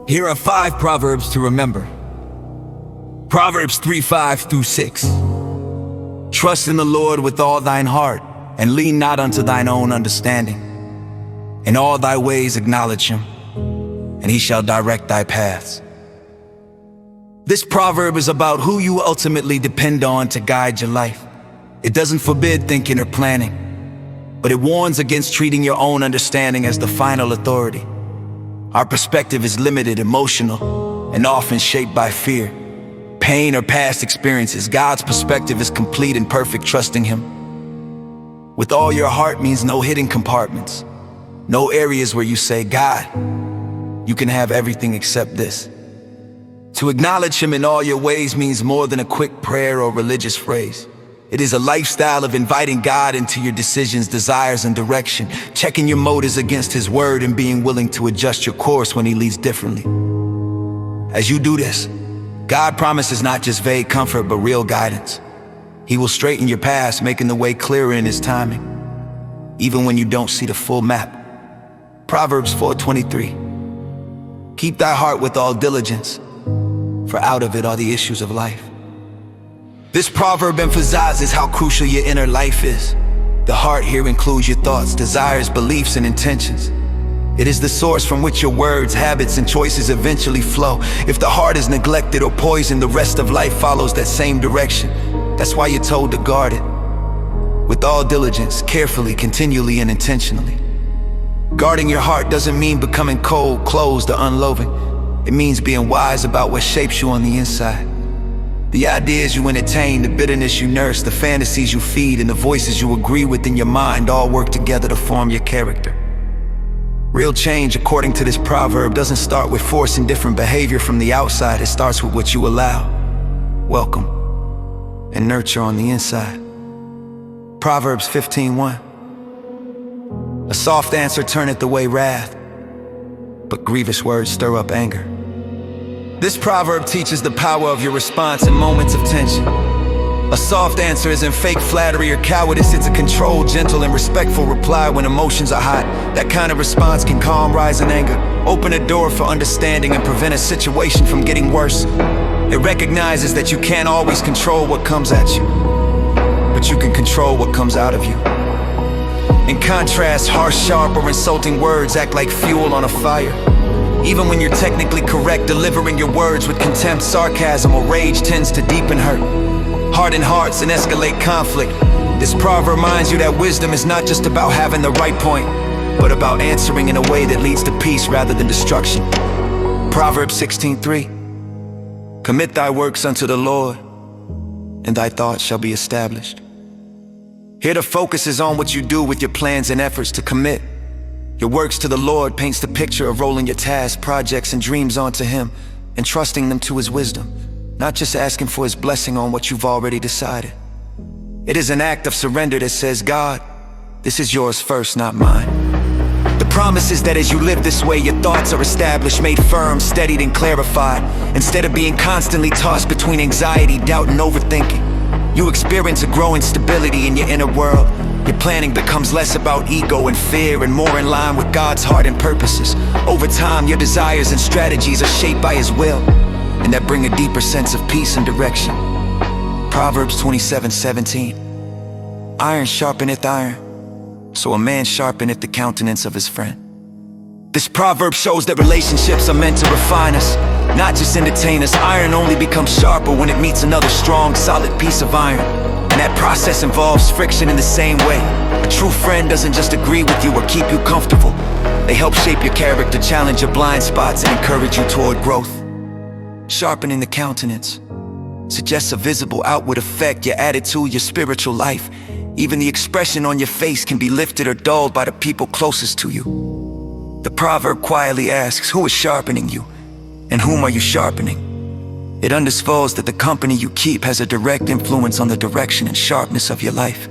Here are 5 Proverbs to remember. Proverbs 3:5-6. Trust in the Lord with all thine heart, and lean not unto thine own understanding. In all thy ways acknowledge him, and he shall direct thy paths. This proverb is about who you ultimately depend on to guide your life. It doesn't forbid thinking or planning, but it warns against treating your own understanding as the final authority. Our perspective is limited, emotional, and often shaped by fear, pain, or past experiences. God's perspective is complete and perfect. Trusting him with all your heart means no hidden compartments, no areas where you say, God, you can have everything except this. To acknowledge him in all your ways means more than a quick prayer or religious phrase. It is a lifestyle of inviting God into your decisions, desires, and direction, checking your motives against his word, and being willing to adjust your course when he leads differently. As you do this, God promises not just vague comfort, but real guidance. He will straighten your paths, making the way clearer in his timing, even when you don't see the full map. Proverbs 4:23. Keep thy heart with all diligence, for out of it are the issues of life. This proverb emphasizes how crucial your inner life is. The heart here includes your thoughts, desires, beliefs, and intentions. It is the source from which your words, habits, and choices eventually flow. If the heart is neglected or poisoned, the rest of life follows that same direction. That's why you're told to guard it with all diligence, carefully, continually, and intentionally. Guarding your heart doesn't mean becoming cold, closed, or unloving. It means being wise about what shapes you on the inside. The ideas you entertain, the bitterness you nurse, the fantasies you feed, and the voices you agree with in your mind all work together to form your character. Real change, according to this proverb, doesn't start with forcing different behavior from the outside. It starts with what you allow, welcome, and nurture on the inside. Proverbs 15:1. A soft answer turneth away wrath, but grievous words stir up anger. This proverb teaches the power of your response in moments of tension. A soft answer isn't fake flattery or cowardice. It's a controlled, gentle, and respectful reply when emotions are hot. That kind of response can calm rising anger, open a door for understanding, and prevent a situation from getting worse. It recognizes that you can't always control what comes at you, but you can control what comes out of you. In contrast, harsh, sharp, or insulting words act like fuel on a fire. Even when you're technically correct, delivering your words with contempt, sarcasm, or rage tends to deepen hurt, harden hearts, and escalate conflict. This proverb reminds you that wisdom is not just about having the right point, but about answering in a way that leads to peace rather than destruction. Proverbs 16:3. Commit thy works unto the Lord, and thy thoughts shall be established. Here the focus is on what you do with your plans and efforts to commit. Your works to the Lord paints the picture of rolling your tasks, projects, and dreams onto him and trusting them to his wisdom, not just asking for his blessing on what you've already decided. It is an act of surrender that says, God, this is yours first, not mine. The promise is that as you live this way, your thoughts are established, made firm, steadied, and clarified. Instead of being constantly tossed between anxiety, doubt, and overthinking, you experience a growing stability in your inner world. Your planning becomes less about ego and fear and more in line with God's heart and purposes. Over time, your desires and strategies are shaped by his will, and that bring a deeper sense of peace and direction. Proverbs 27:17. Iron sharpeneth iron, so a man sharpeneth the countenance of his friend. This proverb shows that relationships are meant to refine us, not just entertain us. Iron only becomes sharper when it meets another strong, solid piece of iron. And that process involves friction in the same way. A true friend doesn't just agree with you or keep you comfortable. They help shape your character, challenge your blind spots, and encourage you toward growth. Sharpening the countenance suggests a visible outward effect, your attitude, your spiritual life. Even the expression on your face can be lifted or dulled by the people closest to you. The proverb quietly asks, who is sharpening you, and whom are you sharpening? It underscores that the company you keep has a direct influence on the direction and sharpness of your life.